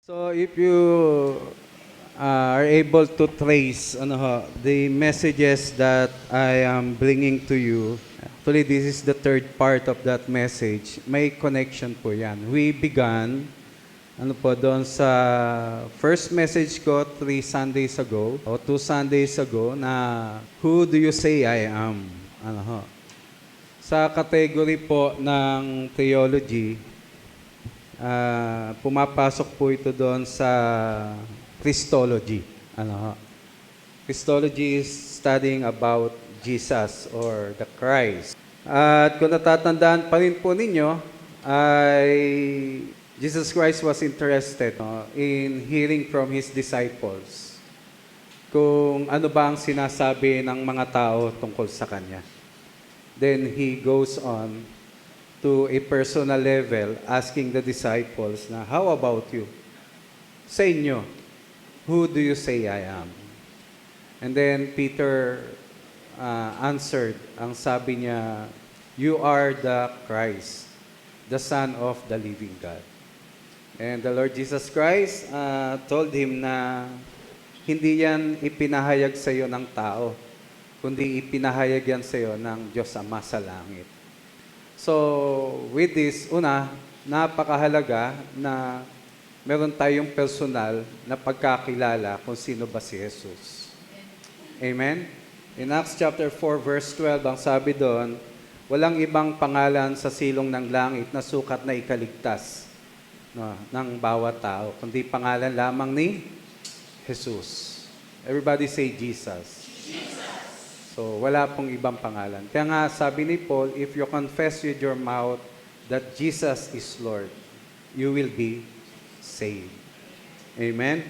So if you are able to trace the messages that I am bringing to you, actually this is the third part of that message. May connection po yan. We began doon sa first message ko 3 Sundays ago o 2 Sundays ago na who do you say I am? Sa category po ng theology, pumapasok po ito doon sa Christology. Christology is studying about Jesus or the Christ. At kung natatandaan pa rin po ninyo, ay Jesus Christ was interested in hearing from His disciples kung ano ba ang sinasabi ng mga tao tungkol sa Kanya. Then He goes on to a personal level, asking the disciples na, how about you? Sa inyo, who do you say I am? And then Peter answered, ang sabi niya, you are the Christ, the Son of the living God. And the Lord Jesus Christ told him na hindi yan ipinahayag sa iyo ng tao, kundi ipinahayag yan sa iyo ng Diyos Ama sa langit. So, with this, napakahalaga na meron tayong personal na pagkakilala kung sino ba si Jesus. Amen? In Acts chapter 4, verse 12, ang sabi doon, walang ibang pangalan sa silong ng langit na sukat na ikaligtas ng bawat tao, kundi pangalan lamang ni Jesus. Everybody say Jesus. So, wala pong ibang pangalan. Kaya nga, sabi ni Paul, if you confess with your mouth that Jesus is Lord, you will be saved. Amen?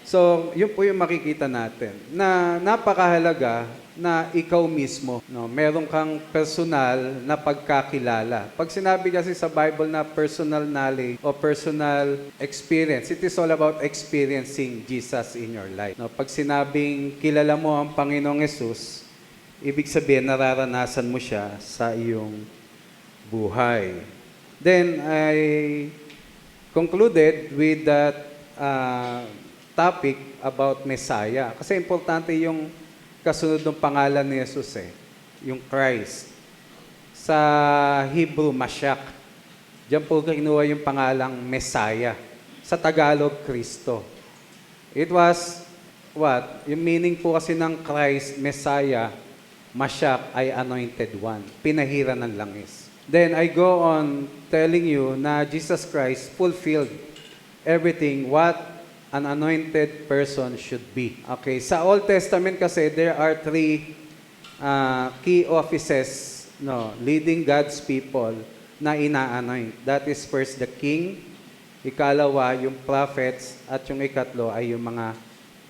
So, yun po yung makikita natin, na napakahalaga na ikaw mismo, meron kang personal na pagkakilala. Pag sinabi kasi sa Bible na personal knowledge o personal experience, it is all about experiencing Jesus in your life. Pag sinabing kilala mo ang Panginoong Hesus, ibig sabihin nararanasan mo siya sa iyong buhay. Then, I concluded with that topic about Messiah. Kasi importante yung kasunod ng pangalan ni Jesus yung Christ. Sa Hebrew, Mashiach. Diyan po kinuha yung pangalang Messiah. Sa Tagalog, Kristo. It was, what? Yung meaning po kasi ng Christ, Messiah, Mashiach ay anointed one. Pinahiran ng langis. Then I go on telling you na Jesus Christ fulfilled everything what an anointed person should be. Okay, sa Old Testament kasi, there are three key offices leading God's people na ina-anoint. That is first the king, ikalawa yung prophets, at yung ikatlo ay yung mga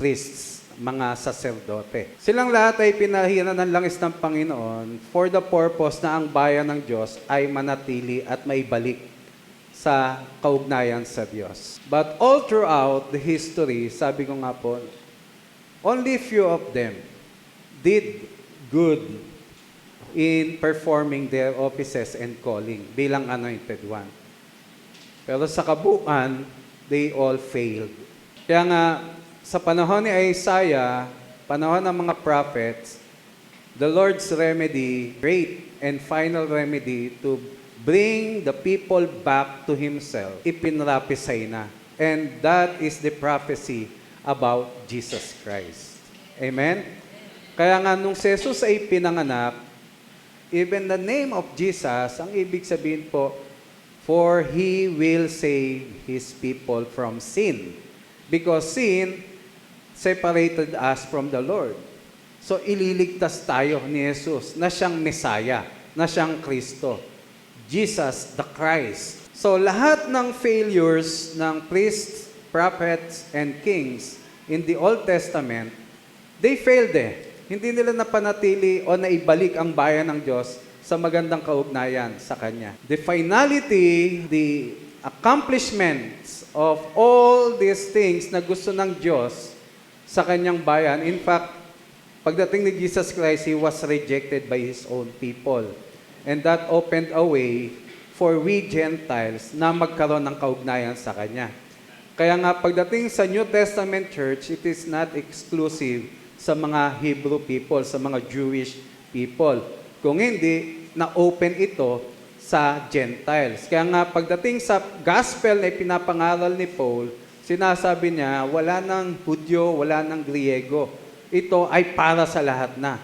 priests, mga saserdote. Silang lahat ay pinahiran ng langis ng Panginoon for the purpose na ang bayan ng Diyos ay manatili at maibalik sa kaugnayan sa Diyos. But all throughout the history, sabi ko nga po, only few of them did good in performing their offices and calling bilang anointed one. Pero sa kabuuan, they all failed. Kaya nga, sa panahon ni Isaiah, panahon ng mga prophets, the Lord's remedy, great and final remedy to bring the people back to Himself, ipinrapisay na. And that is the prophecy about Jesus Christ. Amen? Kaya nga nung si Jesus ay pinanganak, even the name of Jesus, ang ibig sabihin po, for He will save His people from sin. Because sin separated us from the Lord. So ililigtas tayo ni Jesus na siyang Messiah, na siyang Kristo. Jesus, the Christ. So, lahat ng failures ng priests, prophets, and kings in the Old Testament, they failed Hindi nila napanatili o naibalik ang bayan ng Diyos sa magandang kaugnayan sa Kanya. The finality, the accomplishments of all these things na gusto ng Diyos sa Kanyang bayan, in fact, pagdating ni Jesus Christ, He was rejected by His own people. And that opened a way for we Gentiles na magkaroon ng kaugnayan sa Kanya. Kaya nga pagdating sa New Testament church, it is not exclusive sa mga Hebrew people, sa mga Jewish people. Kung hindi, na-open ito sa Gentiles. Kaya nga pagdating sa gospel na ipinapangaral ni Paul, sinasabi niya, wala ng Hudyo, wala ng Griego. Ito ay para sa lahat na.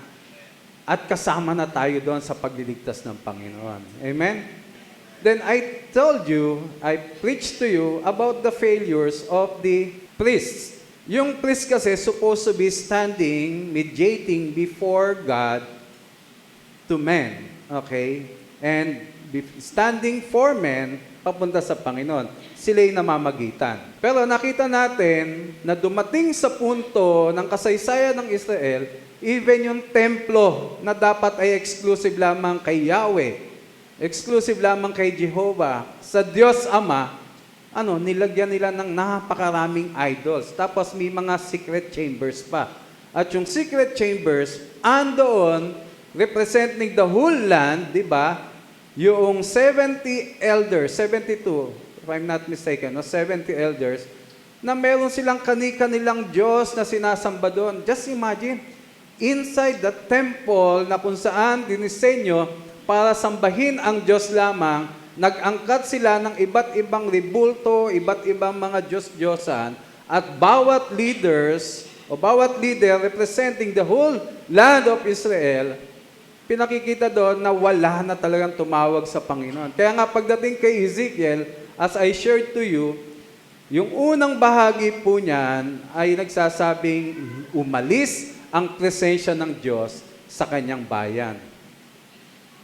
At kasama na tayo doon sa pagliligtas ng Panginoon. Amen? Then I preached to you about the failures of the priests. Yung priest kasi supposed to be standing, mediating before God to men. Okay? And standing for men, papunta sa Panginoon. Sila'y namamagitan. Pero nakita natin na dumating sa punto ng kasaysayan ng Israel, even yung templo na dapat ay exclusive lamang kay Yahweh, exclusive lamang kay Jehovah, sa Diyos Ama, nilagyan nila ng napakaraming idols. Tapos may mga secret chambers pa. At yung secret chambers, andoon, representing the whole land, di ba? Yung 70 elders, 72, if I'm not mistaken, 70 elders, na meron silang kani-kanilang Diyos na sinasamba doon. Just imagine, inside the temple na kung saan dinisenyo para sambahin ang Diyos lamang, nag-angkat sila ng iba't ibang ribulto, iba't ibang mga Diyos-Diyosan, at bawat leader representing the whole land of Israel, pinakikita doon na wala na talagang tumawag sa Panginoon. Kaya nga pagdating kay Ezekiel, as I shared to you, yung unang bahagi po niyan ay nagsasabing umalis ang presensya ng Diyos sa kanyang bayan.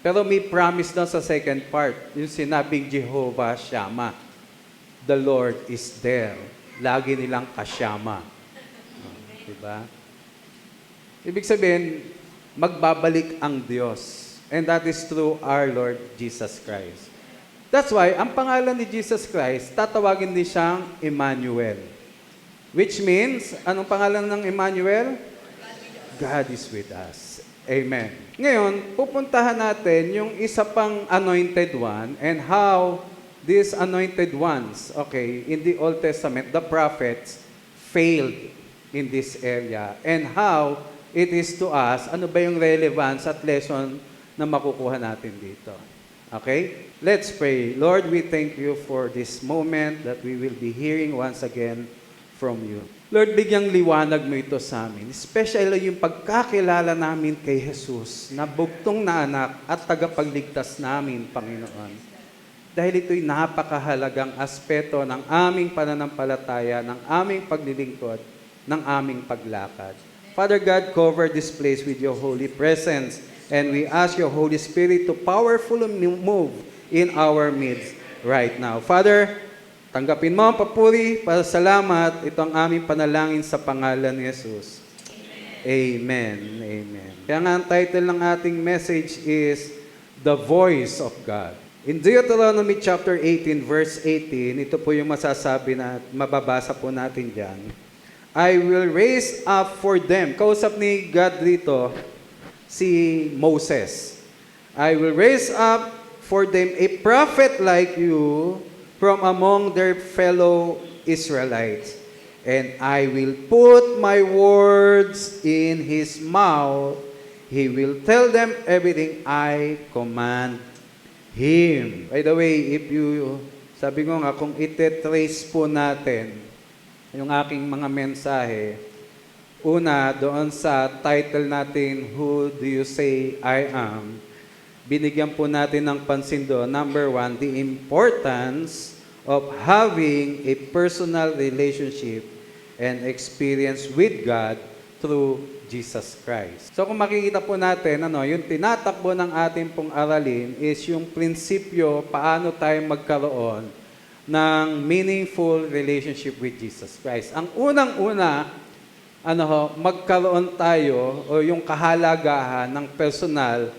Pero may promise doon sa second part, yung sinabing Jehovah Shammah. The Lord is there. Lagi nilang kasyama. Diba? Ibig sabihin, magbabalik ang Diyos. And that is through our Lord Jesus Christ. That's why, ang pangalan ni Jesus Christ, tatawagin din siyang Emmanuel. Which means, anong pangalan ng Emmanuel? God is with us. Amen. Ngayon, pupuntahan natin yung isa pang anointed one and how these anointed ones, in the Old Testament, the prophets failed in this area. And how it is to us, ano ba yung relevance at lesson na makukuha natin dito? Okay? Let's pray. Lord, we thank you for this moment that we will be hearing once again from you. Lord, bigyang liwanag mo ito sa amin. Especially yung pagkakilala namin kay Jesus na bugtong na anak at tagapagligtas namin, Panginoon. Dahil ito'y napakahalagang aspeto ng aming pananampalataya, ng aming paglilingkod, ng aming paglakad. Father God, cover this place with your holy presence, and we ask your Holy Spirit to powerfully move in our midst right now. Father, tanggapin mo ang papuri, salamat. Ito ang aming panalangin sa pangalan ni Jesus. Amen. Amen. Kaya nga ang title ng ating message is The Voice of God. In Deuteronomy chapter 18, verse 18, ito po yung masasabi na mababasa po natin dyan. I will raise up for them. Kausap ni God dito, si Moses. I will raise up for them a prophet like you from among their fellow Israelites. And I will put my words in his mouth. He will tell them everything I command him. By the way, sabi ko nga, kung ite-trace po natin yung aking mga mensahe, una, doon sa title natin, Who Do You Say I Am? Binigyan po natin ng pansin doon. Number 1, the importance of having a personal relationship and experience with God through Jesus Christ. So kung makikita po natin, yung tinatakbo ng ating pong aralin is yung prinsipyo paano tayo magkaroon ng meaningful relationship with Jesus Christ. Ang unang-una, magkaroon tayo o yung kahalagahan ng personal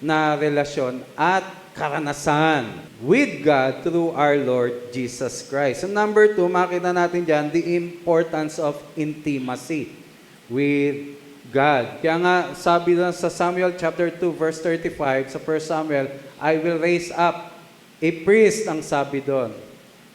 na relasyon at karanasan with God through our Lord Jesus Christ. And number 2, makita natin dyan the importance of intimacy with God. Kaya nga, sabi lang sa Samuel chapter 2, verse 35, sa 1 Samuel, I will raise up a priest, ang sabi doon.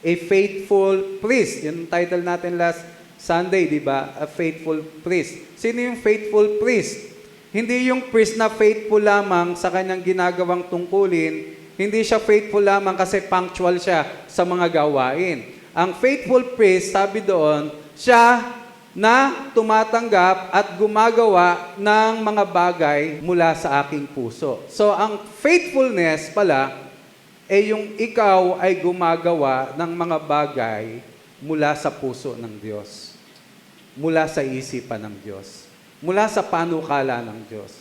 A faithful priest. Yun ang title natin last Sunday, di ba? A faithful priest. Sino yung faithful priest? Hindi yung priest na faithful lamang sa kanyang ginagawang tungkulin. Hindi siya faithful lamang kasi punctual siya sa mga gawain. Ang faithful priest, sabi doon, siya na tumatanggap at gumagawa ng mga bagay mula sa aking puso. So, ang faithfulness pala, yung ikaw ay gumagawa ng mga bagay mula sa puso ng Diyos. Mula sa isipan ng Diyos. Mula sa panukala ng Diyos.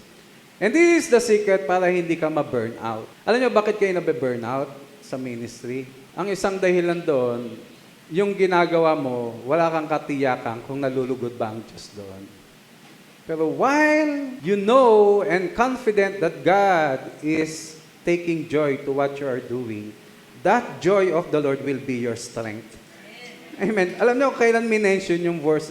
And this is the secret para hindi ka ma-burn out. Alam niyo bakit kayo nabe-burn out sa ministry? Ang isang dahilan doon, yung ginagawa mo, wala kang katiyakan kung nalulugod ba ang Diyos doon. Pero while you know and confident that God is taking joy to what you are doing, that joy of the Lord will be your strength. Amen. Alam niyo kailan minention yung words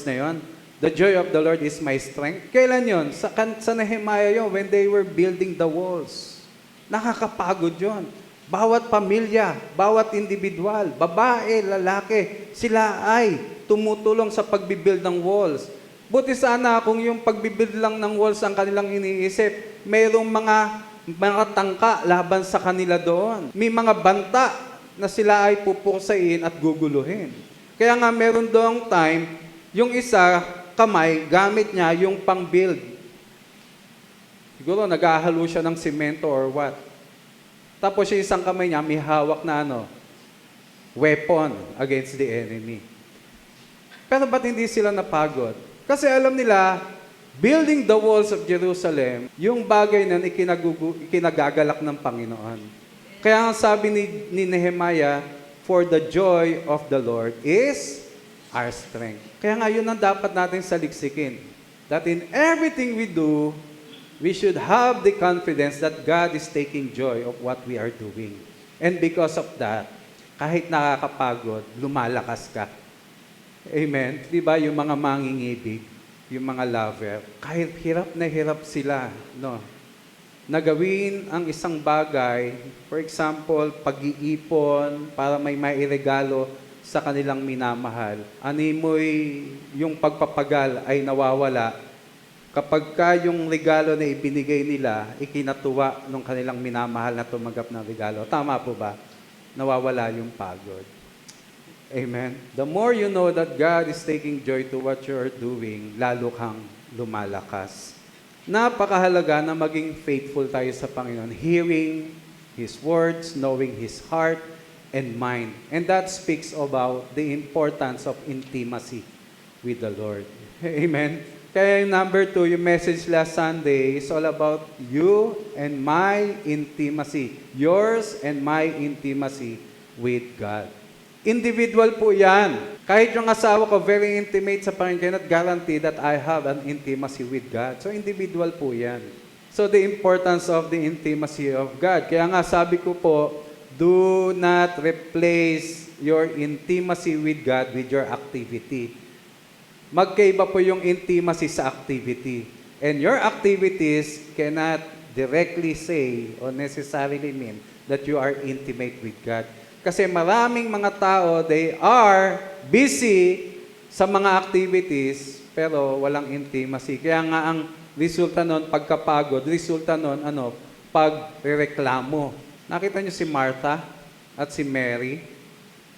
na yon? The joy of the Lord is my strength. Kailan yon? Sa Nehemiah yon, when they were building the walls. Nakakapagod yon. Bawat pamilya, bawat individual, babae, lalaki, sila ay tumutulong sa pagbibuild ng walls. Buti sana kung yung pagbibuild lang ng walls ang kanilang iniisip, mayroong mga tangka laban sa kanila doon. May mga banta na sila ay pupuksain at guguluhin. Kaya nga meron doong time, yung isa, kamay, gamit niya yung pang-build. Siguro naghahalo siya ng simento or what. Tapos yung isang kamay niya, may hawak na weapon against the enemy. Pero ba't hindi sila napagod? Kasi alam nila, building the walls of Jerusalem, yung bagay na ikinagagalak ng Panginoon. Kaya ang sabi ni Nehemiah, for the joy of the Lord is our strength. Kaya nga yun ang dapat natin saliksikin. That in everything we do, we should have the confidence that God is taking joy of what we are doing. And because of that, kahit nakakapagod, lumalakas ka. Amen? Diba yung mga mangingibig, yung mga lover, kahit hirap na hirap sila, na gawin ang isang bagay, for example, pag-iipon para may mairegalo sa kanilang minamahal. Animoy yung pagpapagal ay nawawala kapag yung regalo na ibinigay nila, ikinatuwa ng kanilang minamahal na tumanggap ng regalo. Tama po ba? Nawawala yung pagod. Amen. The more you know that God is taking joy to what you are doing, lalo kang lumalakas. Napakahalaga na maging faithful tayo sa Panginoon, hearing His words, knowing His heart and mind. And that speaks about the importance of intimacy with the Lord. Amen. Kaya yung number 2, yung message last Sunday is all about you and my intimacy. Yours and my intimacy with God. Individual po yan. Kahit yung asawa ko, very intimate sa Panginoon, cannot guarantee that I have an intimacy with God. So, individual po yan. So, the importance of the intimacy of God. Kaya nga, sabi ko po, do not replace your intimacy with God with your activity. Magkaiba po yung intimacy sa activity. And your activities cannot directly say or necessarily mean that you are intimate with God. Kasi maraming mga tao, they are busy sa mga activities, pero walang intimacy. Kaya nga ang resulta nun, pagkapagod, resulta nun, pagreklamo. Nakita niyo si Martha at si Mary?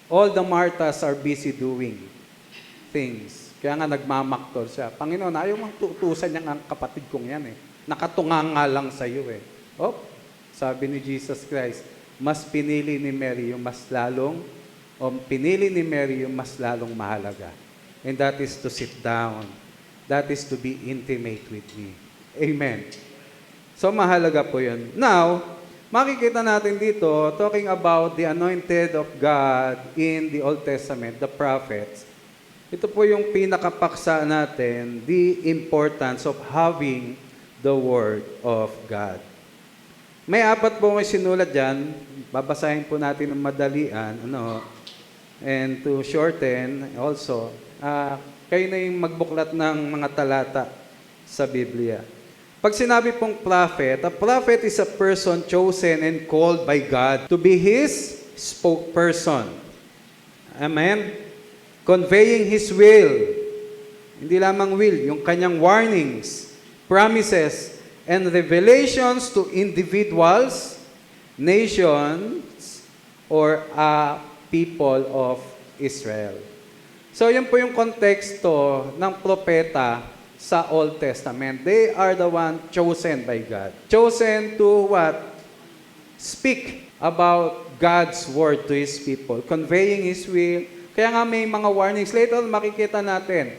All the Marthas are busy doing things. Kaya nga nagmamaktol siya. Panginoon, ayaw mong tutusan niya ang kapatid kong yan eh. Nakatunganga lang sa iyo eh. Sabi ni Jesus Christ, mas pinili ni Mary yung mas lalong mahalaga. And that is to sit down. That is to be intimate with me. Amen. So mahalaga po yun. Now, makikita natin dito, talking about the anointed of God in the Old Testament, the prophets. Ito po yung pinakapaksa natin, the importance of having the Word of God. May 4 po kayo sinulat dyan. Babasahin po natin ng madalian. And to shorten also, kayo na yung magbuklat ng mga talata sa Biblia. Pag sinabi pong prophet, a prophet is a person chosen and called by God to be His spokesperson. Amen? Conveying His will. Hindi lamang will, yung kanyang warnings, promises, and revelations to individuals, nations, or a people of Israel. So, yun po yung konteksto ng propeta sa Old Testament. They are the one chosen by God. Chosen to what? Speak about God's word to His people. Conveying His will. Kaya nga may mga warnings. Later, makikita natin.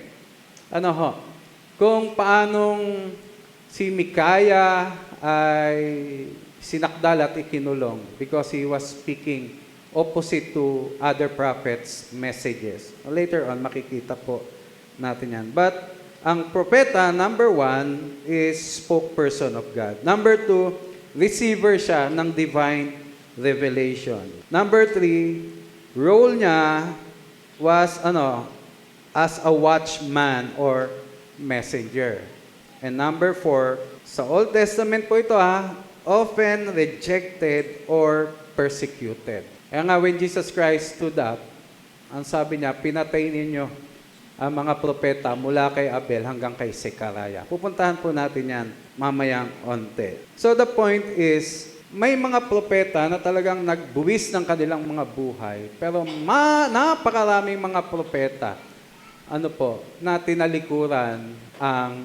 Kung paanong si Mikaya ay sinakdal at ikinulong because he was speaking opposite to other prophets' messages. Later on, makikita po natin yan. But, ang propeta, number 1, is spokesperson of God. Number 2, receiver siya ng divine revelation. Number 3, role niya was, as a watchman or messenger. And number 4, sa Old Testament po ito often rejected or persecuted. Kaya nga when Jesus Christ stood up, ang sabi niya, pinatay ninyo ang mga propeta mula kay Abel hanggang kay Zechariah. Pupuntahan po natin yan mamayang onte. So the point is, may mga propeta na talagang nagbuwis ng kanilang mga buhay, pero napakaraming mga propeta na tinalikuran ang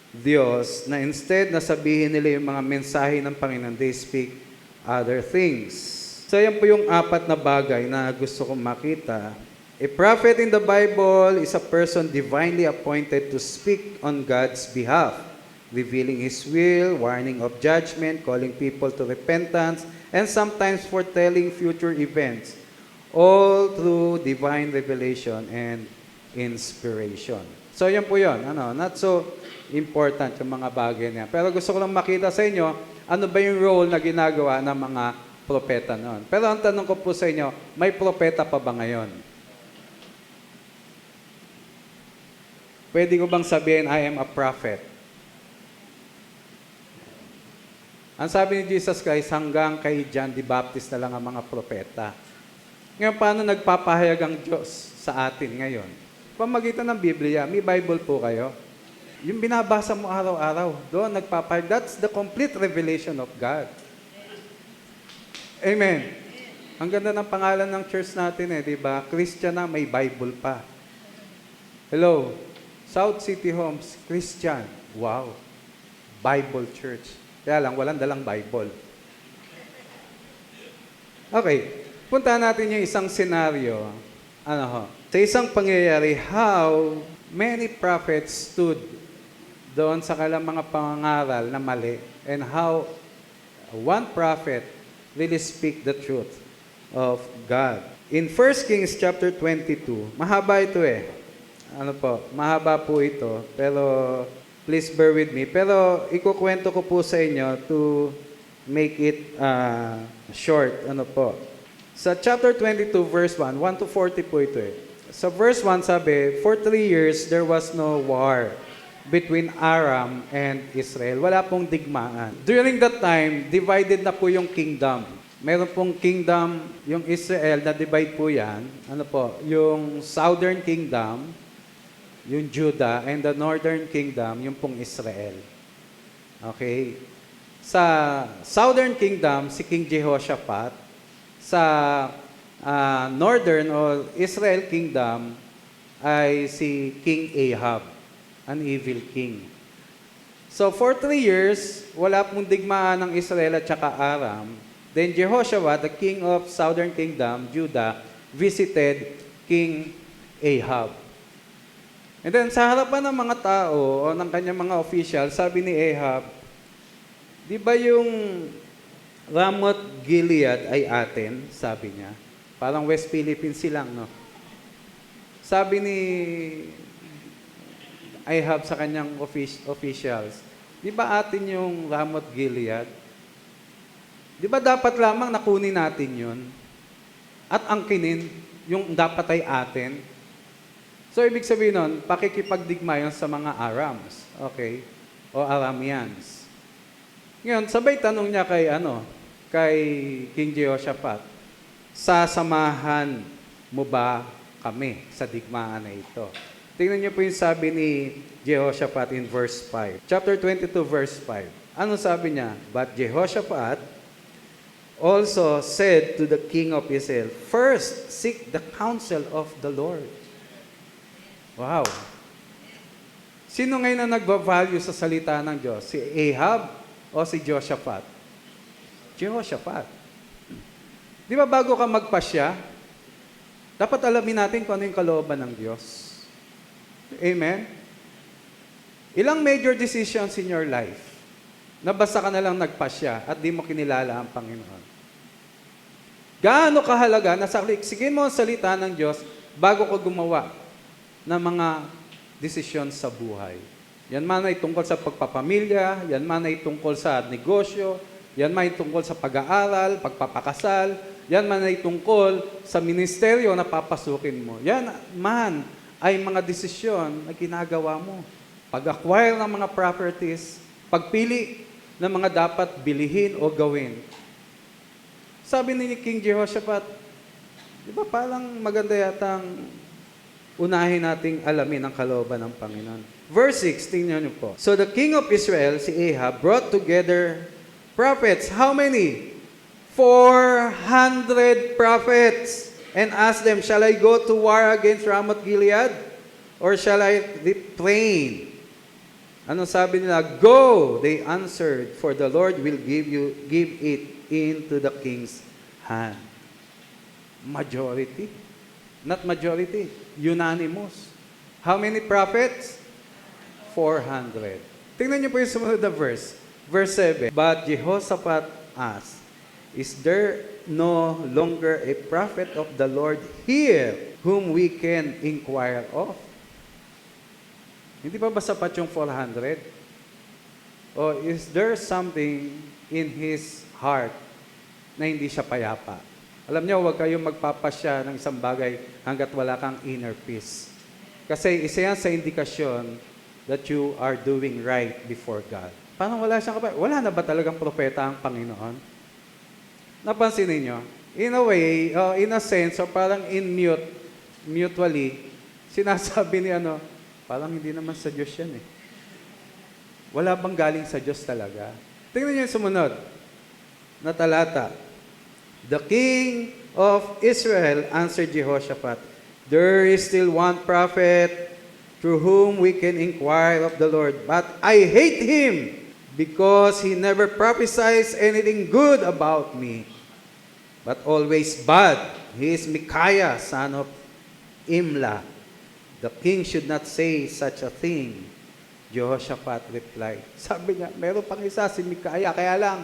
Diyos na instead na sabihin nila yung mga mensahe ng Panginoon, they speak other things. So yan po yung 4 na bagay na gusto kong makita. A prophet in the Bible is a person divinely appointed to speak on God's behalf, revealing His will, warning of judgment, calling people to repentance, and sometimes foretelling future events, all through divine revelation and inspiration. So, yan po yun. Not so important yung mga bagay niya. Pero gusto ko lang makita sa inyo, ano ba yung role na ginagawa ng mga propeta noon. Pero ang tanong ko po sa inyo, may propeta pa ba ngayon? Pwede ko bang sabihin, I am a prophet? Ang sabi ni Jesus Christ, hanggang kay John the Baptist na lang ang mga propeta. Ngayon, paano nagpapahayag ang Diyos sa atin ngayon? Pamagitan ng Biblia, may Bible po kayo. Yung binabasa mo araw-araw, doon nagpapahayag. That's the complete revelation of God. Amen. Ang ganda ng pangalan ng church natin di ba? Christian na, may Bible pa. Hello, South City Homes, Christian. Wow, Bible Church. Kaya lang, walang dalang Bible. Okay, punta natin yung isang senaryo. Sa isang pangyayari, how many prophets stood doon sa kanilang mga pangaral na mali and how one prophet really speak the truth of God. In 1 Kings chapter 22, mahaba ito mahaba po ito, pero please bear with me. Pero ikukwento ko po sa inyo to make it short. Sa chapter 22 verse 1, 1 to 40 po ito Sa verse 1 sabi, for 3 years there was no war between Aram and Israel. Wala pong digmaan. During that time, divided na po yung kingdom. Meron pong kingdom, yung Israel, na-divide po yan. Yung southern kingdom, yung Judah, and the northern kingdom, yung pong Israel. Okay? Sa southern kingdom, si King Jehoshaphat. Sa northern or Israel kingdom ay si King Ahab, an evil king. So for 3 years, wala pong digmaan ng Israel at saka Aram. Then Jehoshaphat, the king of southern kingdom, Judah, visited King Ahab. And then sa harapan ng mga tao o ng kanyang mga official, sabi ni Ahab, di ba yung Ramoth Gilead ay atin, sabi niya. Parang West Philippines silang, Sabi ni Ahab sa kanyang officials, di ba atin yung Ramoth Gilead? Di ba dapat lamang nakunin natin yun? At angkinin, yung dapat ay atin? So, ibig sabihin nun, pakikipagdigma yun sa mga Arams, okay? O Arameans. Ngayon, sabay tanong niya kay King Jehoshaphat, sasamahan mo ba kami sa digmaan na ito? Tingnan niyo po yung sabi ni Jehoshaphat in verse 5. Chapter 22, verse 5. Ano sabi niya? But Jehoshaphat also said to the king of Israel, first, seek the counsel of the Lord. Wow. Sino ngayon na nagbavalue sa salita ng Diyos? Si Ahab o si Jehoshaphat? Jehoshaphat. Di ba bago ka magpasya, dapat alamin natin kung ano yung kalooban ng Diyos. Amen? Ilang major decisions in your life na basta ka na lang nagpasya at di mo kinilala ang Panginoon? Gaano kahalaga na siksigin mo ang salita ng Diyos bago ka gumawa ng mga desisyon sa buhay? Yan man ay tungkol sa pagpapamilya, yan man ay tungkol sa negosyo, yan man ay tungkol sa pag-aaral, pagpapakasal, yan man ay tungkol sa ministeryo na papasukin mo. Yan man ay mga desisyon na ginagawa mo. Pag-acquire ng mga properties, pagpili ng mga dapat bilihin o gawin. Sabi ni King Jehoshaphat, di ba parang maganda yatang unahin nating alamin ang kalooban ng Panginoon. Verse 6, tingnan niyo po. So the king of Israel, si Ahab, brought together prophets. How many? 400 prophets. And asked them, shall I go to war against Ramoth Gilead? Or shall I refrain? Ano sabi nila? Go, they answered, for the Lord will give it into the king's hand. Majority. Not majority. Unanimous. How many prophets? 400. Tingnan niyo po yung sumunod na verse. Verse 7. But Jehoshaphat asked, is there no longer a prophet of the Lord here whom we can inquire of? Hindi ba sapat yung 400? O is there something in his heart na hindi siya payapa? Alam niyo, huwag kayong magpapasya ng isang bagay hanggat wala kang inner peace. Kasi isa yan sa indikasyon that you are doing right before God. Paano wala siyang kapatid? Wala na ba talagang propeta ang Panginoon? Napansin niyo? In a way, in a sense, or parang mutually, sinasabi ni parang hindi naman sa Diyos yan eh. Wala bang galing sa Diyos talaga? Tingnan niyo yung sumunod na talata. The king of Israel answered Jehoshaphat, there is still one prophet through whom we can inquire of the Lord, but I hate him because he never prophesies anything good about me, but always bad. He is Micaiah, son of Imlah. The king should not say such a thing. Jehoshaphat replied. Sabi niya, meron pang isa si Micaiah, kaya lang,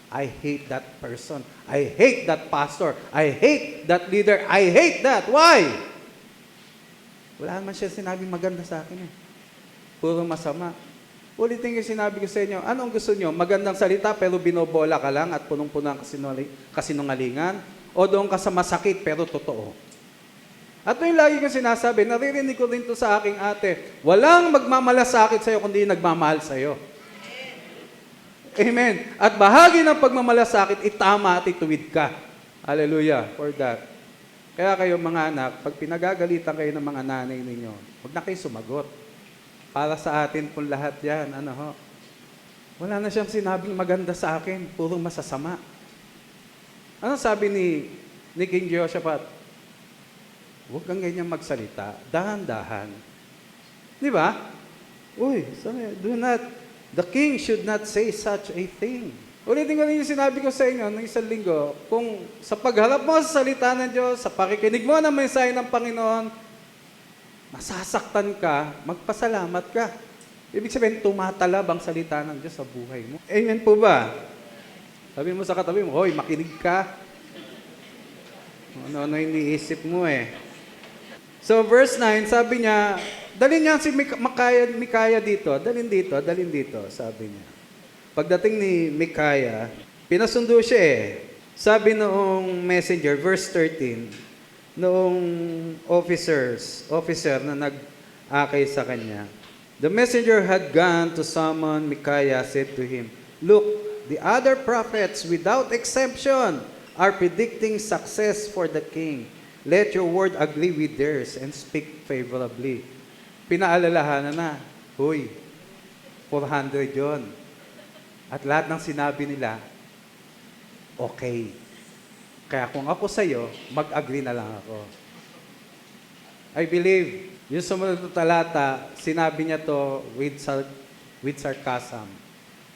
I hate that person. I hate that pastor. I hate that leader. I hate that. Why? Wala naman siya sinabing maganda sa akin eh. Puro masama. Ulitin yung sinabi ko sa inyo, anong gusto nyo? Magandang salita pero binobola ka lang at punong-puno ang kasinungalingan? O doon ka sa masakit pero totoo? At yung lagi kong sinasabi, naririnig ko din to sa aking ate, walang magmamalasakit sa'yo kundi nagmamahal sa'yo. Amen. At bahagi ng pagmamalasakit, itama at ituwid ka. Hallelujah for that. Kaya kayo mga anak, pag pinagagalitan kayo ng mga nanay ninyo, huwag na kayo sumagot. Para sa atin kung lahat yan, wala na siyang sinabing maganda sa akin, puro masasama. Ano sabi ni King Jehoshaphat? Huwag kang ganyan magsalita, dahan-dahan. Di ba? Uy, the king should not say such a thing. Ulitin ko rin yung sinabi ko sa inyo ng isang linggo, kung sa pagharap mo sa salita ng Diyos, sa pakikinig mo ng mensahe ng Panginoon, nasasaktan ka, magpasalamat ka. Ibig sabihin, tumatalab ang salita ng Diyos sa buhay mo. Amen po ba? Sabi mo sa katabi mo, hoy, makinig ka. Ano iniisip mo eh. So verse 9, sabi niya, dalhin niya si Micaiah dito, dalhin dito, sabi niya. Pagdating ni Micaiah, pinasundo siya eh. Sabi noong messenger, verse 13, noong officer na nag-akay sa kanya, the messenger had gone to summon Micaiah, said to him, look, the other prophets without exception are predicting success for the king. Let your word agree with theirs and speak favorably. Pinaalalahanan na, huy, 400 yon. At lahat ng sinabi nila, okay. Kaya kung ako sa'yo, mag-agree na lang ako. I believe, yung sumunod na talata, sinabi niya to with sarcasm.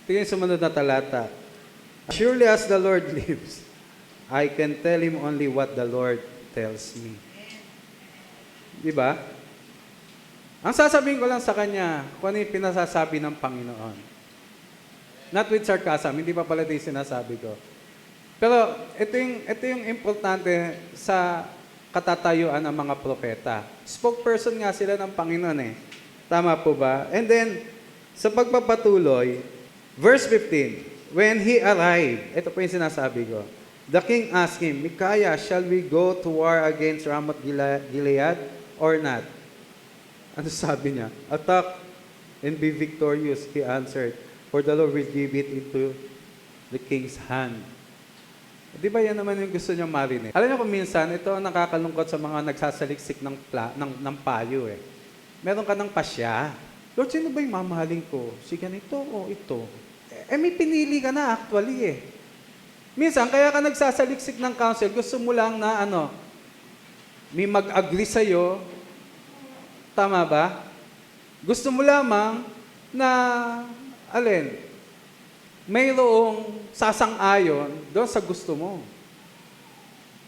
Ito yung sumunod na talata. Surely as the Lord lives, I can tell him only what the Lord tells me. Diba? Ang sasabihin ko lang sa kanya, kung ano yung pinasasabi ng Panginoon. Not with sarcasm, hindi pa pala ito yung sinasabi ko. Pero ito yung importante sa katatayuan ng mga propeta. Spokesperson nga sila ng Panginoon eh. Tama po ba? And then, sa pagpapatuloy, verse 15, when he arrived, ito po yung sinasabi ko, the king asked him, Micaiah, shall we go to war against Ramoth Gilead or not? Ano sabi niya? Attack and be victorious, he answered, for the Lord will give it into the king's hand. Di ba yan naman yung gusto niya marinig? Alam niyo kung minsan, ito ang nakakalungkot sa mga nagsasaliksik ng payo eh. Meron ka ng pasya. Lord, sino ba yung mamahalin ko? Si ganito o ito? May pinili ka na actually eh. Minsan, kaya ka nagsasaliksik ng counsel, gusto mo lang na may mag-agree sa'yo. Tama ba? Gusto mo lamang na, mayroong sasang-ayon doon sa gusto mo.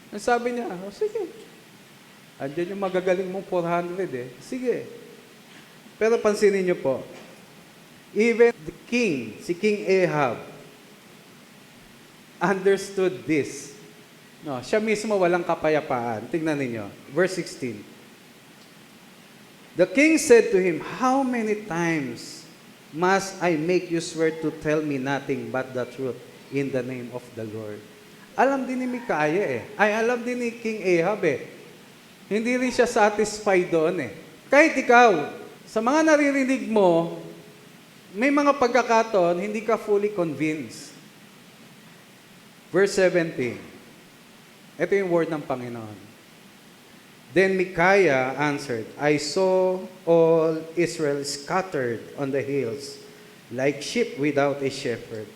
Ang sabi niya, sige. Andiyan yung magagaling mong 400 eh. Sige. Pero pansinin niyo po, even the king, si King Ahab, understood this. No, siya mismo walang kapayapaan. Tingnan niyo, verse 16. The king said to him, how many times must I make you swear to tell me nothing but the truth in the name of the Lord? Alam din ni Micaiah eh. Ay, alam din ni King Ahab eh. Hindi rin siya satisfied doon eh. Kahit ikaw, sa mga naririnig mo, may mga pagkakataon, hindi ka fully convinced. Verse 17. Ito yung word ng Panginoon. Then Micaiah answered, I saw all Israel scattered on the hills, like sheep without a shepherd.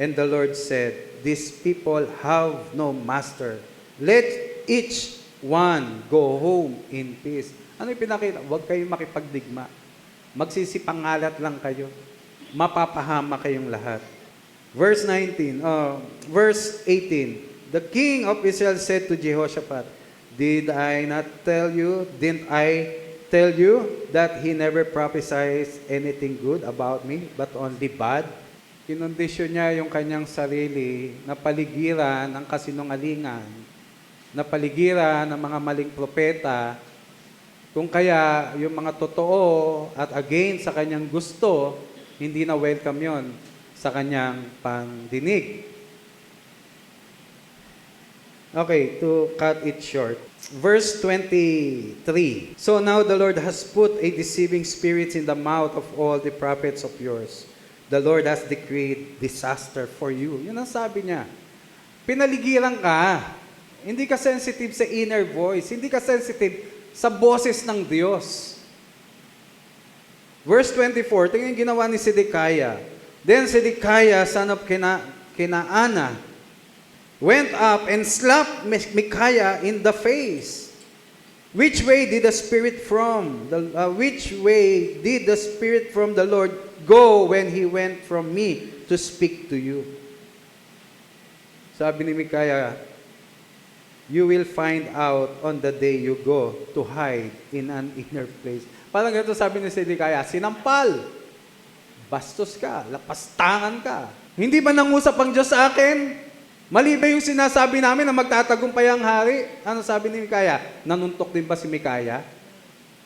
And the Lord said, these people have no master. Let each one go home in peace. Ano yung pinakita? Huwag kayong makipagdigma. Magsisipangalat lang kayo. Mapapahama kayong lahat. Verse 18. The king of Israel said to Jehoshaphat, didn't I tell you that he never prophesies anything good about me, but only bad? Kinondisyon niya yung kanyang sarili na paligiran ng kasinungalingan, na paligiran ng mga maling propeta, kung kaya yung mga totoo at against sa kanyang gusto, hindi na welcome yon sa kanyang pandinig. Okay, to cut it short. Verse 23. So now the Lord has put a deceiving spirit in the mouth of all the prophets of yours. The Lord has decreed disaster for you. Yun ang sabi niya. Pinaligiran ka. Hindi ka sensitive sa inner voice. Hindi ka sensitive sa boses ng Diyos. Verse 24. Tingnan yung ginawa ni Zedekiah. Then Zedekiah, son of Kenaana, went up and slapped Micaiah in the face. Which way did the spirit from the Lord go when he went from me to speak to you? Sabi ni Micaiah, you will find out on the day you go to hide in an inner place. Parang ganito sabi ni Zedekiah, sinampal, bastos ka, lapastangan ka. Hindi ba nangusap ang Diyos sa akin? Mali ba yung sinasabi namin na magtatagumpay ang hari? Ano sabi ni Micaiah? Nanuntok din ba si Micaiah?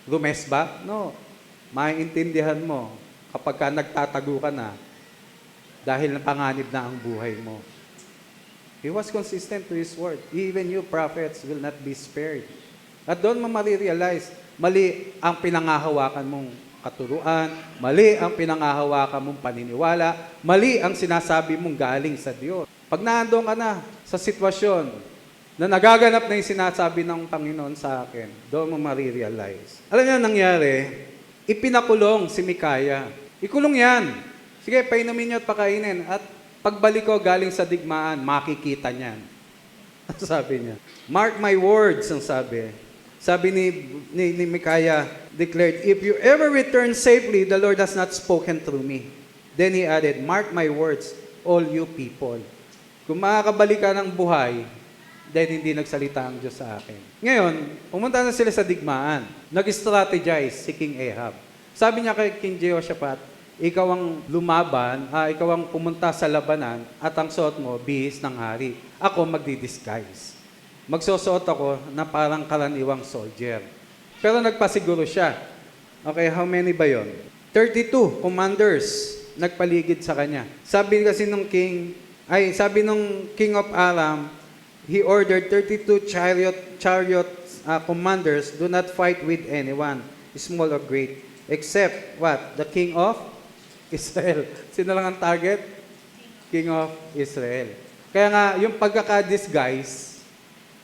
Rumes ba? No. Maiintindihan mo kapag ka nagtatago ka na dahil napanganib na ang buhay mo. He was consistent to his word. Even you prophets will not be spared. At doon mo marirealize, mali ang pinangahawakan mong katuruan, mali ang pinangahawakan mong paniniwala, mali ang sinasabi mong galing sa Diyos. Pag naandun ka na sa sitwasyon na nagaganap na yung sinasabi ng Panginoon sa akin, doon mo marirealize. Alam niyo, nangyari, ipinakulong si Mikaya. Ikulong yan. Sige, painumin niyo at pakainin. At pagbalik ko galing sa digmaan, makikita niyan. Sabi niya. Mark my words, ang sabi. Sabi ni Mikaya, declared, if you ever return safely, the Lord has not spoken through me. Then he added, mark my words, all you people. Kung makakabalik ka ng buhay, dahil hindi nagsalita ang Diyos sa akin. Ngayon, pumunta na sila sa digmaan. Nag-strategize si King Ahab. Sabi niya kay King Jehoshaphat, ikaw ang lumaban, ikaw ang pumunta sa labanan, at ang suot mo, bihis ng hari. Ako magdi-disguise. Magsusuot ako na parang karaniwang soldier. Pero nagpasiguro siya. Okay, how many ba yon? 32 commanders nagpaligid sa kanya. Sabi kasi nung king of Aram, he ordered 32 chariot commanders, do not fight with anyone, small or great, except what? The king of Israel. Sino lang ang target? King of Israel. Kaya nga, yung pagkaka-disguise,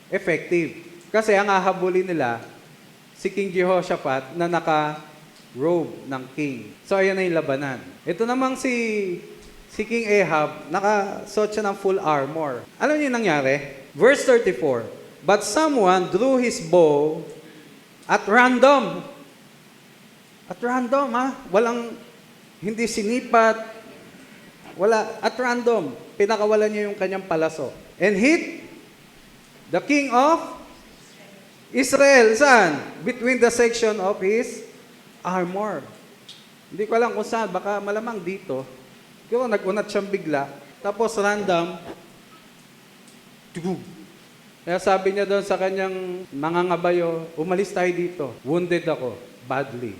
effective. Kasi ang hahabulin nila, si King Jehoshaphat na naka-robe ng king. So, ayan na yung labanan. Ito namang si King Ahab, nakasuot siya ng full armor. Alam niyo yung nangyari? Verse 34, but someone drew his bow at random. At random, walang, hindi sinipat, wala, at random. Pinakawalan niya yung kanyang palaso. And hit the king of Israel, saan? Between the section of his armor. Hindi ko alam kung saan, baka malamang dito. Pero nag-unat siyang bigla, tapos random, tugug. Kaya sabi niya doon sa kanyang mga ngabayo, umalis tayo dito. Wounded ako, badly.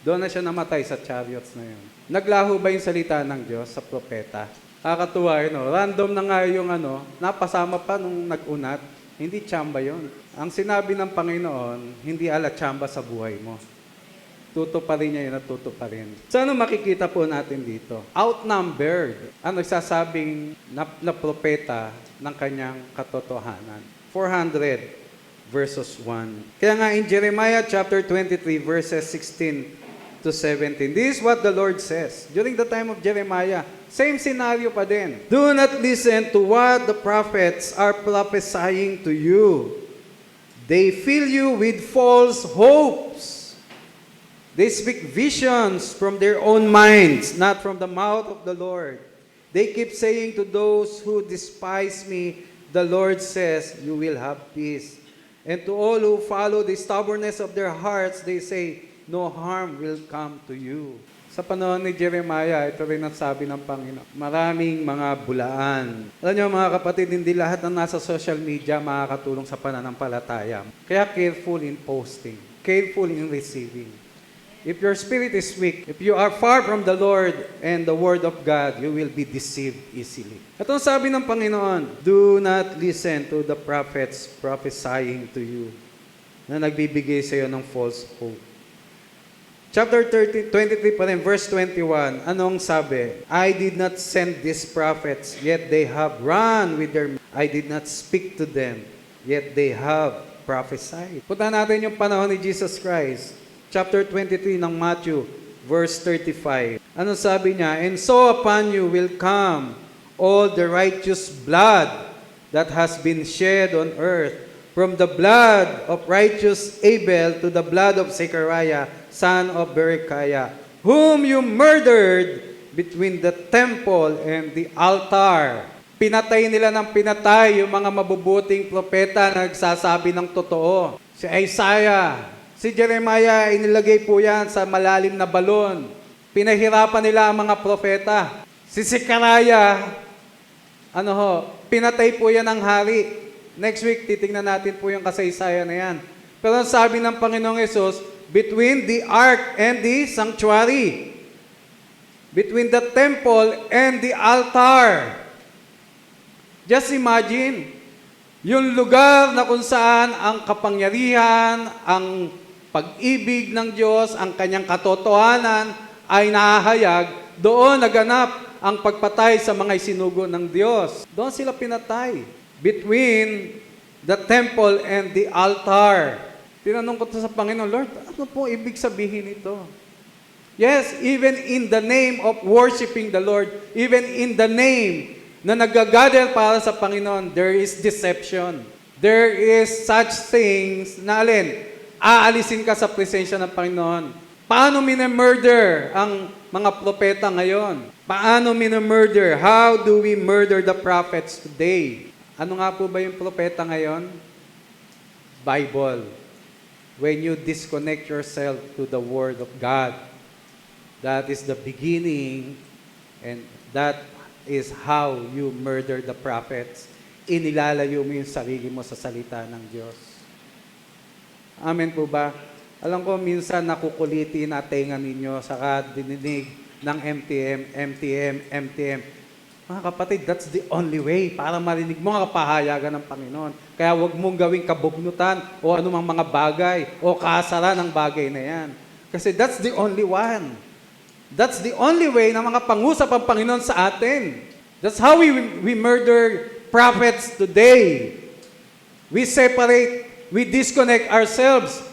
Doon na siya namatay sa chariots na yun. Naglaho ba yung salita ng Diyos sa propeta? Kakatuwa yun, random na nga yung napasama pa nung nag-unat. Hindi tsamba yun. Ang sinabi ng Panginoon, hindi ala tsamba sa buhay mo. Tutuparin niya yun at tutuparin. So ano makikita po natin dito? Outnumbered. Ang nagsasabing na propeta ng kanyang katotohanan. 400 verses 1. Kaya nga in Jeremiah chapter 23 verses 16 to 17, this is what the Lord says. During the time of Jeremiah, same scenario pa din. Do not listen to what the prophets are prophesying to you. They fill you with false hopes. They speak visions from their own minds, not from the mouth of the Lord. They keep saying to those who despise me, the Lord says, you will have peace. And to all who follow the stubbornness of their hearts, they say, no harm will come to you. Sa panahon ni Jeremiah, ito rin ang sabi ng Panginoon. Maraming mga bulaan. Alam niyo mga kapatid, hindi lahat ng nasa social media makakatulong sa pananampalataya. Kaya careful in posting. Careful in receiving. If your spirit is weak, if you are far from the Lord and the Word of God, you will be deceived easily. Ito ang sabi ng Panginoon, do not listen to the prophets prophesying to you na nagbibigay sa iyo ng false hope. Chapter 23 pa rin, verse 21, anong sabi? I did not send these prophets, yet they have run with their... I did not speak to them, yet they have prophesied. Punta natin yung panahon ni Jesus Christ. Chapter 23 ng Matthew, verse 35. Ano sabi niya? And so upon you will come all the righteous blood that has been shed on earth, from the blood of righteous Abel to the blood of Zechariah, son of Berechiah, whom you murdered between the temple and the altar. Pinatay nila ng pinatay yung mga mabubuting propeta na nagsasabi ng totoo. Si Isaiah, si Jeremiah, inilagay po yan sa malalim na balon. Pinahirapan nila ang mga propeta. Si Zechariah, pinatay po yan ng hari. Next week, titingnan natin po yung kasaysayan na yan. Pero ang sabi ng Panginoong Yesus, between the ark and the sanctuary, between the temple and the altar. Just imagine, yung lugar na kung saan ang kapangyarihan, ang pag-ibig ng Diyos, ang kanyang katotohanan ay nahahayag, doon naganap ang pagpatay sa mga isinugo ng Diyos. Doon sila pinatay. between the temple and the altar. Tinanong ko to sa Panginoon, Lord, ano po ibig sabihin nito? Yes, even in the name of worshiping the Lord, even in the name na nag-gather para sa Panginoon, there is deception. There is such things na alin, aalisin ka sa presensya ng Panginoon. Paano minamurder ang mga propeta ngayon? Paano minamurder? How do we murder the prophets today? Ano nga po ba yung propeta ngayon? Bible. When you disconnect yourself to the Word of God, that is the beginning, and that is how you murder the prophets. Inilalayo mo yung sarili mo sa salita ng Diyos. Amen po ba? Alam ko, minsan nakukulitin na tenga ninyo sa dinig ng MTM. Mga kapatid, that's the only way para marinig mo ang kapahayagan ng Panginoon. Kaya huwag mong gawing kabugnutan o anumang mga bagay o kasalan ng bagay na yan. Kasi that's the only one. That's the only way na mga pangusap ang Panginoon sa atin. That's how we murder prophets today. We separate, we disconnect ourselves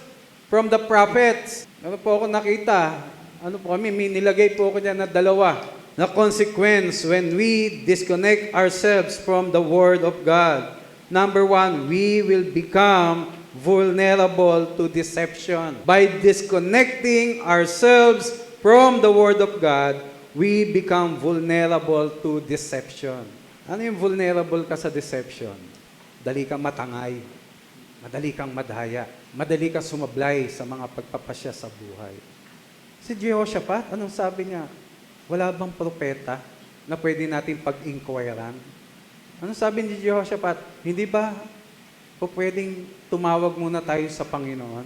from the prophets. Ano po ako nakita? Ano po kami? May nilagay po ako dyan na dalawa na consequence when we disconnect ourselves from the Word of God. Number one, we will become vulnerable to deception. By disconnecting ourselves from the Word of God, we become vulnerable to deception. Ano yung vulnerable ka sa deception? Dali kang matangay, madali kang madaya, madali kang sumablay sa mga pagpapasya sa buhay. Si Jehoshaphat, anong sabi niya? Wala bang propeta na pwede natin pag-inquirean? Anong sabi ni Jehoshaphat? Hindi ba po pwedeng tumawag muna tayo sa Panginoon?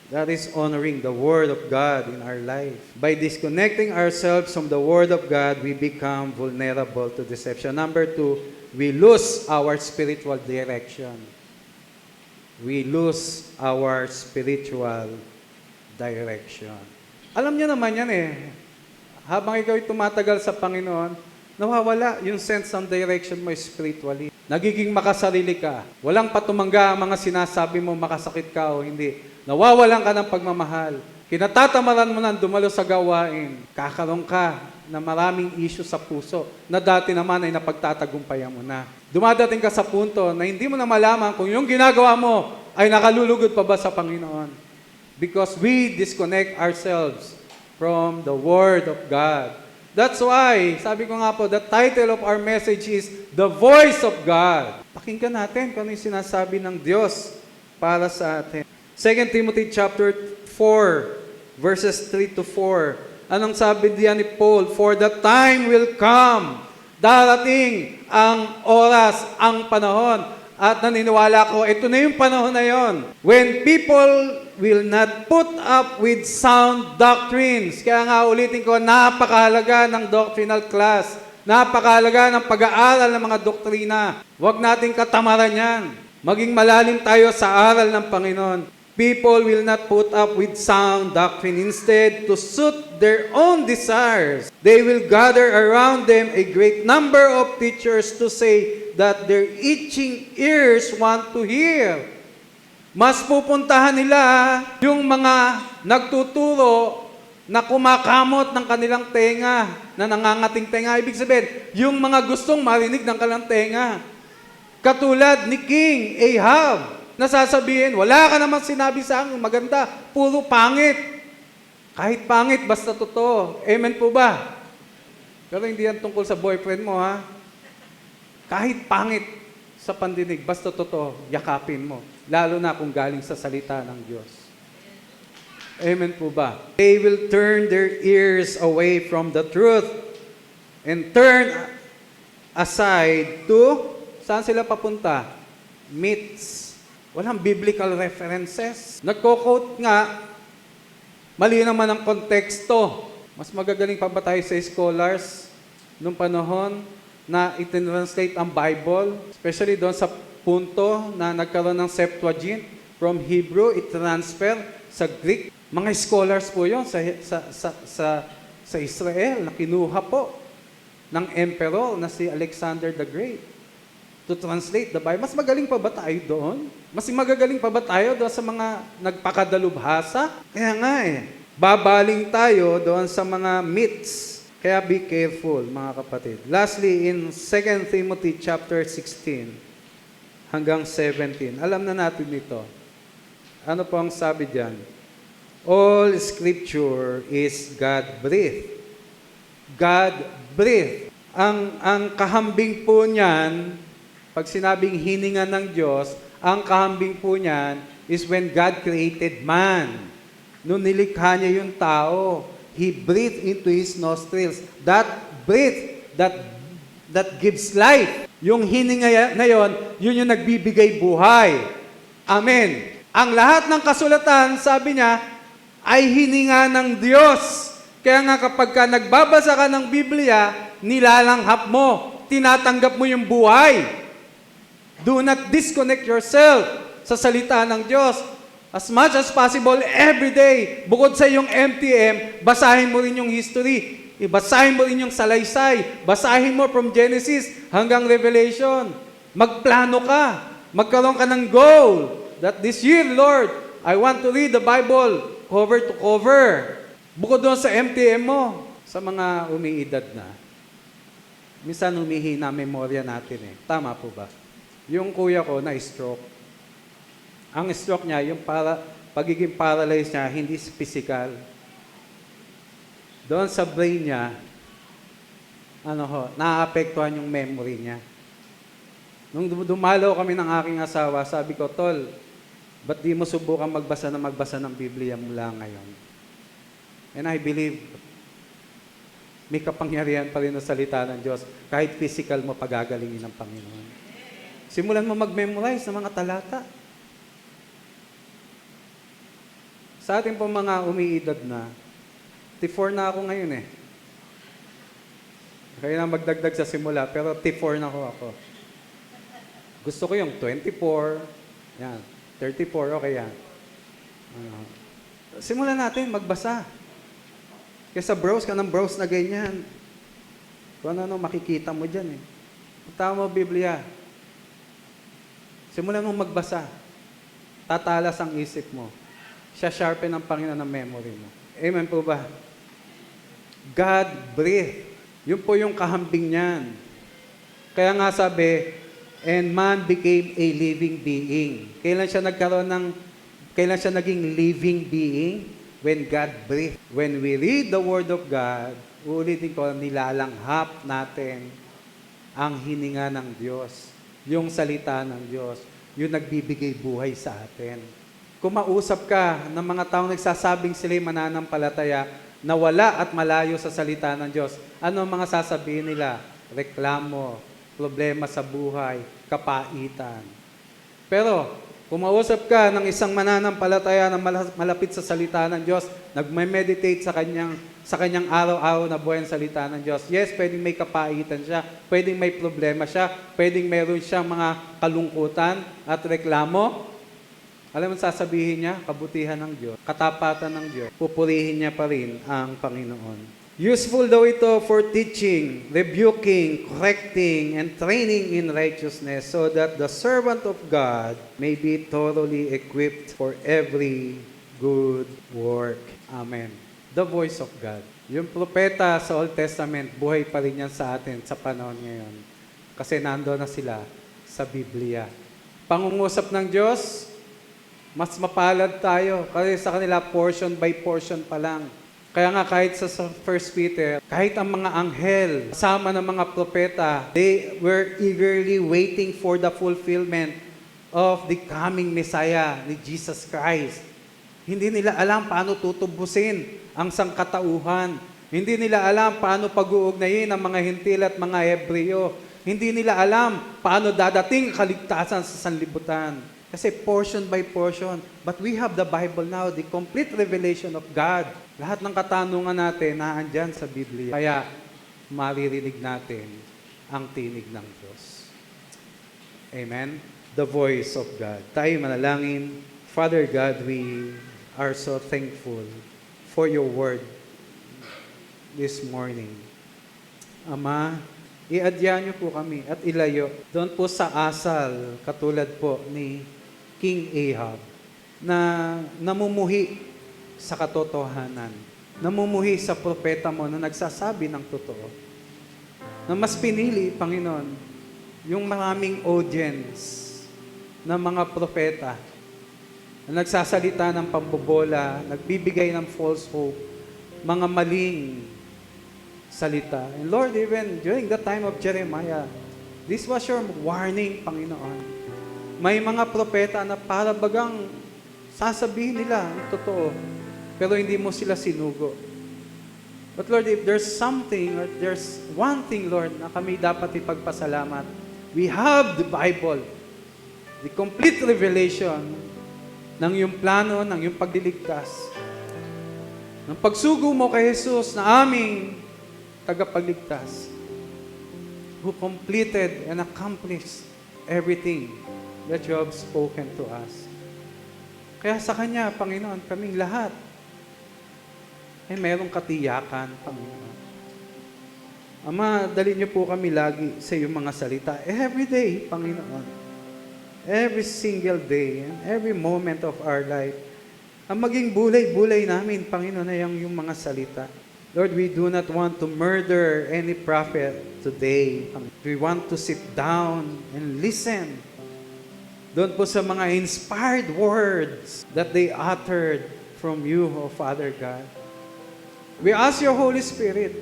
That is honoring the Word of God in our life. By disconnecting ourselves from the Word of God, we become vulnerable to deception. Number two, we lose our spiritual direction. We lose our spiritual direction. Alam niyo naman yan eh. Habang ikaw ay tumatagal sa Panginoon, nawawala yung sense ng direction mo spiritually. Nagiging makasarili ka. Walang patumangga ang mga sinasabi mo, makasakit ka o hindi. Nawawalan ka ng pagmamahal. Kinatatamaran mo na dumalo sa gawain. Kakaroon ka na maraming issue sa puso na dati naman ay napagtatagumpayan mo na. Dumadating ka sa punto na hindi mo na malaman kung yung ginagawa mo ay nakalulugod pa ba sa Panginoon. Because we disconnect ourselves from the Word of God. That's why, sabi ko nga po, the title of our message is The Voice of God. Pakinggan natin kung ano yung sinasabi ng Diyos para sa atin. 2 Timothy chapter 4, verses 3 to 4. Anong sabi diyan ni Paul? For the time will come. Darating ang oras, ang panahon. At naniniwala ko, ito na yung panahon na yon. When people will not put up with sound doctrines. Kaya nga ulitin ko, napakahalaga ng doctrinal class. Napakahalaga ng pag-aaral ng mga doktrina. Huwag nating katamaran yan. Maging malalim tayo sa aral ng Panginoon. People will not put up with sound doctrine. Instead, to suit their own desires, they will gather around them a great number of teachers to say that their itching ears want to hear. Mas pupuntahan nila yung mga nagtuturo na kumakamot ng kanilang tenga, na nangangating tenga. Ibig sabihin, yung mga gustong marinig ng kanilang tenga. Katulad ni King Ahab, nasasabihin, wala ka naman sinabi sa akin, maganda, puro pangit. Kahit pangit, basta totoo. Amen po ba? Pero hindi yan tungkol sa boyfriend mo, ha? Kahit pangit sa pandinig, basta totoo, yakapin mo. Lalo na kung galing sa salita ng Diyos. Amen po ba? They will turn their ears away from the truth and turn aside to, saan sila papunta? Myths. Walang biblical references. Nagko-quote nga, mali naman ang konteksto. Mas magagaling pa ba tayo sa scholars nung panahon na itinranslate ang Bible, especially doon sa punto na nagkaroon ng Septuagint from Hebrew, i-transfer sa Greek. Mga scholars po yun sa Israel na kinuha po ng emperor na si Alexander the Great. to translate the Bible. Mas magaling pa ba tayo doon? Mas magagaling pa ba tayo doon sa mga nagpakadalubhasa? Kaya nga babaling tayo doon sa mga myths. Kaya be careful, mga kapatid. Lastly, in 2 Timothy chapter 16 hanggang 17, alam na natin ito. Ano po ang sabi diyan? All Scripture is God-breathed. God-breathed. Ang kahambing po niyan, pag sinabing hininga ng Diyos, ang kahambing po niyan is when God created man. Nung nilikha niya yung tao, He breathed into his nostrils. That breath, that gives life. Yung hininga na yon, yun yung nagbibigay buhay. Amen. Ang lahat ng kasulatan, sabi niya, ay hininga ng Diyos. Kaya nga kapag ka nagbabasa ka ng Biblia, nilalanghap mo, tinatanggap mo yung buhay. Do not disconnect yourself sa salita ng Diyos. As much as possible, every day, bukod sa iyong MTM, basahin mo rin yung history. Basahin mo rin yung salaysay. Basahin mo from Genesis hanggang Revelation. Magplano ka. Magkaroon ka ng goal. That this year, Lord, I want to read the Bible cover to cover. Bukod doon sa MTM mo, sa mga umiidad na. Minsan humihina memorya natin Tama po ba? Yung kuya ko na-stroke. Ang stroke niya, yung pagiging paralyzed niya, hindi physical. Doon sa brain niya, naaapektuhan yung memory niya. Nung dumalo kami ng aking asawa, sabi ko, Tol, ba't di mo subukan magbasa ng Biblia mula ngayon? And I believe, may kapangyarihan pa rin ang salita ng Diyos, kahit physical mo pagagalingin ng Panginoon. Simulan mo mag-memorize ng mga talata. Sa ating pong mga umiidad na, T4 na ako ngayon Kaya na magdagdag sa simula, pero T4 na ako. Gusto ko yung 24, yan, 34, okay yan. Simulan natin magbasa. Kesa browse ka ng browse na ganyan. Kung ano makikita mo dyan Punta mo Biblia. Simulan mo magbasa. Tatalas ang isip mo. Siya sharpen ang Panginoon ng memory mo. Amen po ba? God breathed. Yun po yung kahambing niyan. Kaya nga sabi, and man became a living being. Kailan siya naging living being? When God breathed. When we read the Word of God, uulitin ko, nilalanghap natin ang hininga ng Diyos. Yung salita ng Diyos. Yung nagbibigay buhay sa atin. Kung mausap ka ng mga taong nagsasabing sila'y mananampalataya na wala at malayo sa salita ng Diyos, ano ang mga sasabihin nila? Reklamo, problema sa buhay, kapaitan. Pero, kung mausap ka ng isang mananampalataya na malapit sa salita ng Diyos, nagme-meditate sa kanyang araw-araw na buhay ng salita ng Diyos, yes, pwedeng may kapaitan siya, pwedeng may problema siya, pwedeng meron siyang mga kalungkutan at reklamo. Alam mo sasabihin niya, kabutihan ng Diyos, katapatan ng Diyos, pupurihin niya pa rin ang Panginoon. Useful daw ito for teaching, rebuking, correcting, and training in righteousness so that the servant of God may be thoroughly equipped for every good work. Amen. The voice of God. Yung propeta sa Old Testament, buhay pa rin yan sa atin sa panahon ngayon. Kasi nandoon na sila sa Biblia. Pangungusap ng Diyos, mas mapalad tayo. Kasi sa kanila, portion by portion pa lang. Kaya nga kahit sa 1 Peter, kahit ang mga anghel, kasama ng mga propeta, they were eagerly waiting for the fulfillment of the coming Messiah ni Jesus Christ. Hindi nila alam paano tutubusin ang sangkatauhan. Hindi nila alam paano pag-uugnayin ang mga Hintil at mga Hebreo. Hindi nila alam paano dadating kaligtasan sa sanlibutan. Kasi portion by portion. But we have the Bible now, the complete revelation of God. Lahat ng katanungan natin naandyan sa Biblia. Kaya maririnig natin ang tinig ng Diyos. Amen? The voice of God. Tayo manalangin. Father God, we are so thankful for your word this morning. Ama, iadya niyo po kami at ilayo doon po sa asal, katulad po ni King Ahab, na namumuhi sa katotohanan, namumuhi sa propeta mo na nagsasabi ng totoo, na mas pinili, Panginoon, yung maraming audience ng mga propeta na nagsasalita ng pambobola, nagbibigay ng false hope, mga maling salita. And Lord, even during the time of Jeremiah, this was your warning, Panginoon. May mga propeta na para bagang sasabihin nila ang totoo, pero hindi mo sila sinugo. But Lord, if there's something, or there's one thing, Lord, na kami dapat ipagpasalamat, we have the Bible, the complete revelation ng iyong plano, ng iyong pagliligtas, ng pagsugo mo kay Jesus na aming tagapagligtas, who completed and accomplished everything that you have spoken to us. Kaya sa Kanya, Panginoon, kaming lahat ay mayroong katiyakan, Panginoon. Ama, dali niyo po kami lagi sa iyong mga salita. Every day, Panginoon. Every single day, and every moment of our life. Ang maging bulay-bulay namin, Panginoon, ay yung mga salita. Lord, we do not want to murder any prophet today. We want to sit down and listen. Doon po sa mga inspired words that they uttered from you, O Father God. We ask your Holy Spirit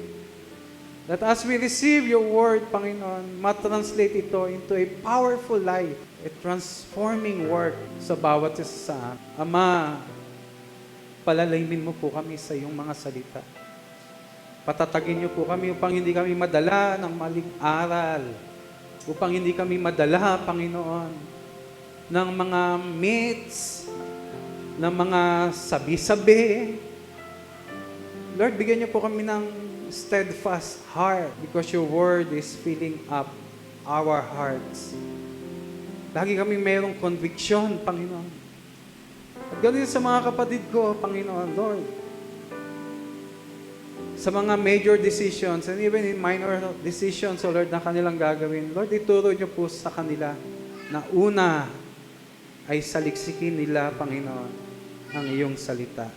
that as we receive your word, Panginoon, matranslate ito into a powerful life, a transforming work sa bawat isa sa amin. Ama, palalayimin mo po kami sa iyong mga salita. Patatagin niyo po kami upang hindi kami madala ng maling aral, upang hindi kami madala, Panginoon, ng mga myths, ng mga sabi-sabi. Lord, bigyan niyo po kami ng steadfast heart because your word is filling up our hearts. Lagi kami mayroong conviction, Panginoon. At ganun sa mga kapatid ko, Panginoon, Lord. Sa mga major decisions and even in minor decisions, O Lord, na kanilang gagawin, Lord, ituro niyo po sa kanila na una ay saliksikin nila, Panginoon, ang iyong salita.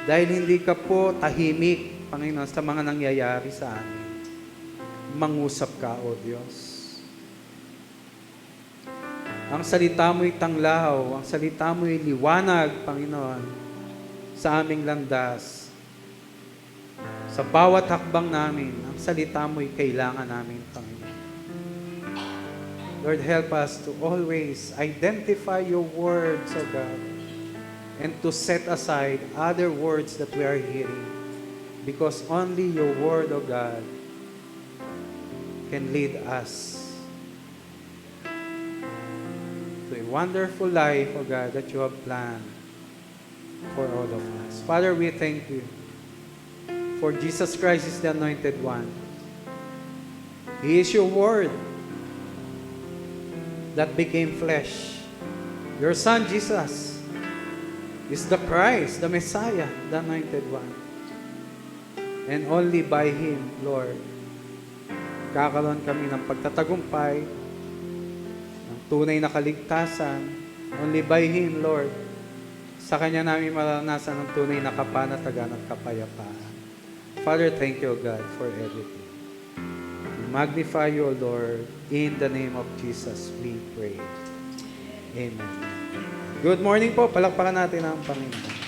Dahil hindi ka po tahimik, Panginoon, sa mga nangyayari sa amin. Mangusap ka, O Diyos. Ang salita mo'y tanglaw, ang salita mo'y liwanag, Panginoon, sa aming landas. Sa bawat hakbang namin, ang salita mo'y kailangan namin, Panginoon. Lord, help us to always identify your words, O God, and to set aside other words that we are hearing. Because only your word, O God, can lead us to a wonderful life, O God, that you have planned for all of us. Father, we thank you for Jesus Christ is the Anointed One. He is your word that became flesh. Your Son, Jesus, is the Christ, the Messiah, the Anointed One. And only by Him, Lord, kakaroon kami ng pagtatagumpay, ng tunay na kaligtasan. Only by Him, Lord, sa Kanya namin maranasan ang tunay na kapanatagan at kapayapaan. Father, thank you, God, for everything. We magnify you, Lord. In the name of Jesus, we pray. Amen. Good morning po. Palakpakan natin ang Panginoon.